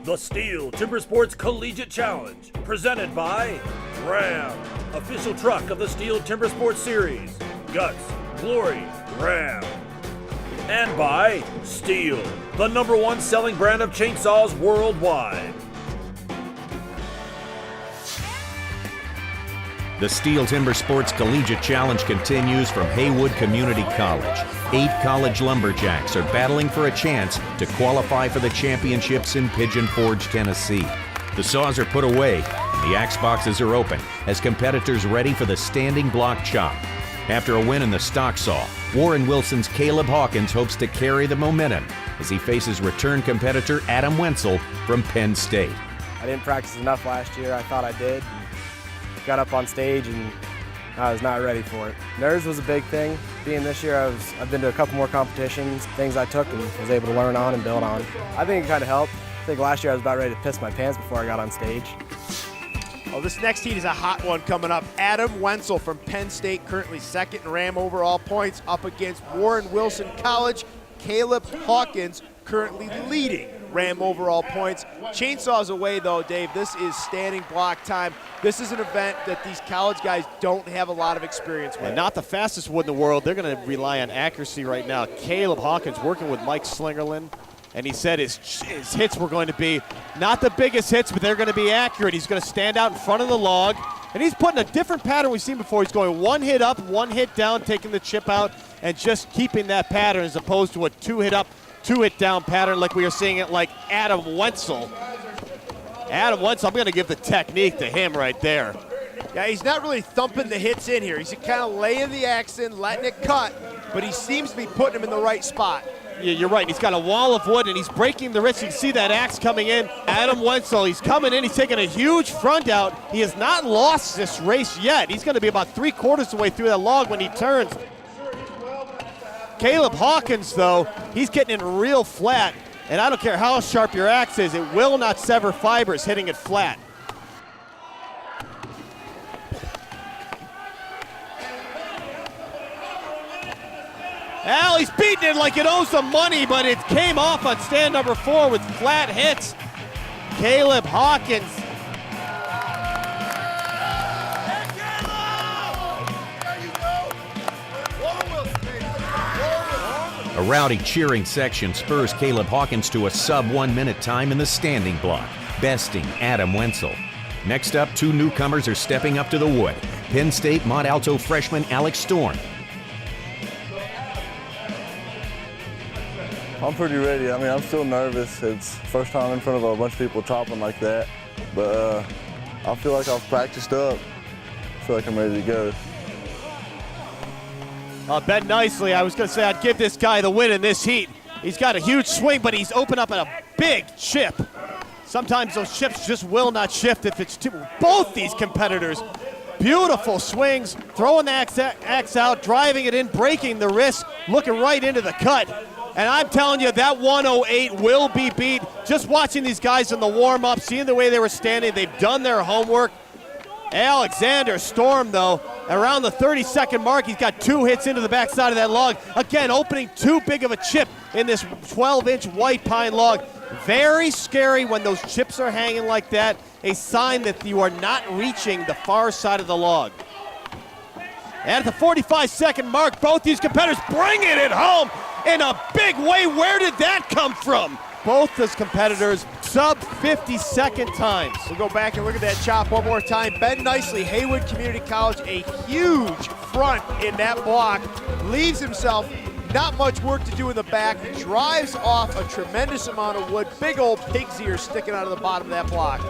The Steel Timber Sports Collegiate Challenge, presented by Ram, official truck of the Steel Timber Sports Series. Guts, glory, Ram. And by Steel, the #1 selling brand of chainsaws worldwide. The Steel Timber Sports Collegiate Challenge continues from Haywood Community College. 8 college lumberjacks are battling for a chance to qualify for the championships in Pigeon Forge, Tennessee. The saws are put away, and the axe boxes are open as competitors ready for the standing block chop. After a win in the stock saw, Warren Wilson's Caleb Hawkins hopes to carry the momentum as he faces return competitor Adam Wenzel from Penn State. I didn't practice enough last year. I thought I did. Got up on stage and I was not ready for it. Nerves was a big thing. Being this year, I've been to a couple more competitions, things I took and was able to learn on and build on. I think it kind of helped. I think last year I was about ready to piss my pants before I got on stage. Oh, this next heat is a hot one coming up. Adam Wenzel from Penn State, currently second in Ram overall points, up against Warren Wilson College. Caleb Hawkins, currently leading Ram overall points. Chainsaws away though, Dave. This is standing block time. This is an event that these college guys don't have a lot of experience with. And not the fastest wood in the world. They're going to rely on accuracy right now. Caleb Hawkins working with Mike Slingerland, and he said his hits were going to be not the biggest hits, but they're going to be accurate. He's going to stand out in front of the log, and he's putting a different pattern we've seen before. He's going 1 hit up, 1 hit down, taking the chip out, and just keeping that pattern as opposed to a 2 hit up, 2 hit down pattern like we are seeing it like Adam Wenzel. Adam Wenzel, I'm going to give the technique to him right there. Yeah, he's not really thumping the hits in here. He's kind of laying the axe in, letting it cut, but he seems to be putting them in the right spot. Yeah, you're right. He's got a wall of wood, and he's breaking the wrist. You can see that axe coming in. Adam Wenzel, he's coming in. He's taking a huge front out. He has not lost this race yet. He's going to be about 3/4 of the way through that log when he turns. Caleb Hawkins, though, he's getting in real flat, and I don't care how sharp your axe is, it will not sever fibers hitting it flat. Al, he's beating it like it owes some money, but it came off on stand number 4 with flat hits. Caleb Hawkins. A rowdy cheering section spurs Caleb Hawkins to a sub-1 minute time in the standing block, besting Adam Wenzel. Next up, 2 newcomers are stepping up to the wood. Penn State Mont Alto freshman Alex Storm. I'm pretty ready. I mean, I'm still nervous. It's first time in front of a bunch of people chopping like that, but I feel like I've practiced up. I feel like I'm ready to go. Ben Nicely, I was going to say I'd give this guy the win in this heat. He's got a huge swing, but he's opened up at a big chip. Sometimes those chips just will not shift if it's too. Both these competitors, beautiful swings, throwing the axe out, driving it in, breaking the wrist, looking right into the cut. And I'm telling you, that 108 will be beat. Just watching these guys in the warm-up, seeing the way they were standing, they've done their homework. Alexander Storm, though, around the 30-second mark, he's got 2 hits into the backside of that log. Again, opening too big of a chip in this 12-inch white pine log. Very scary when those chips are hanging like that, a sign that you are not reaching the far side of the log. And at the 45-second mark, both these competitors bringing it home in a big way. Where did that come from? Both those competitors sub 50-second times. We'll go back and look at that chop one more time. Ben Nicely, Haywood Community College, a huge front in that block. Leaves himself not much work to do in the back. Drives off a tremendous amount of wood. Big old pig's ears sticking out of the bottom of that block.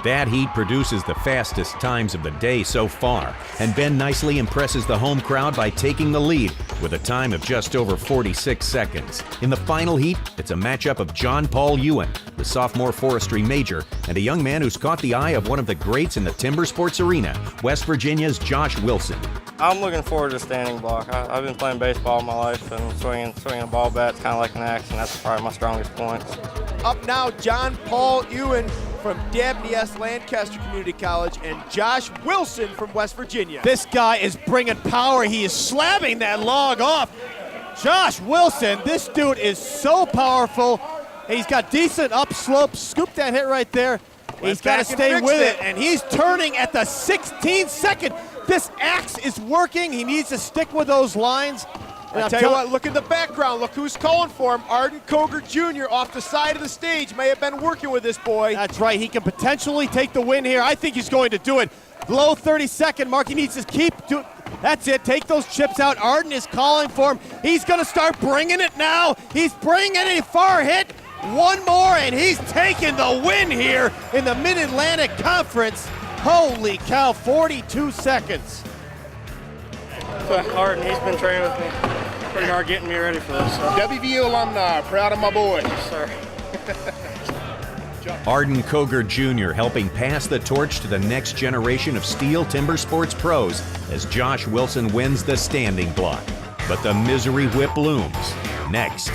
That heat produces the fastest times of the day so far, and Ben Nicely impresses the home crowd by taking the lead with a time of just over 46 seconds. In the final heat, it's a matchup of John Paul Ewan, the sophomore forestry major, and a young man who's caught the eye of one of the greats in the timber sports arena, West Virginia's Josh Wilson. I'm looking forward to standing block. I've been playing baseball all my life, and swinging a ball bat's kind of like an axe, and that's probably my strongest points. Up now, John Paul Ewan from Dabney S. Lancaster Community College, and Josh Wilson from West Virginia. This guy is bringing power. He is slamming that log off. Josh Wilson, this dude is so powerful. And he's got decent upslope. Scoop that hit right there. He's got to back and stay fixed with it. it. And he's turning at the 16th second. This axe is working. He needs to stick with those lines. And I'll tell you what, look in the background. Look who's calling for him. Arden Koger Jr. off the side of the stage may have been working with this boy. That's right. He can potentially take the win here. I think he's going to do it. Low 30-second mark. He needs to keep doing. That's it. Take those chips out. Arden is calling for him. He's going to start bringing it now. He's bringing it. Far hit. One more, and he's taking the win here in the Mid-Atlantic Conference. Holy cow, 42 seconds. Arden, he's been training with me pretty hard getting me ready for this. So. WVU alumni, proud of my boy. Yes, sir. Arden Koger Jr. helping pass the torch to the next generation of Steel Timber Sports pros as Josh Wilson wins the standing block. But the misery whip looms next.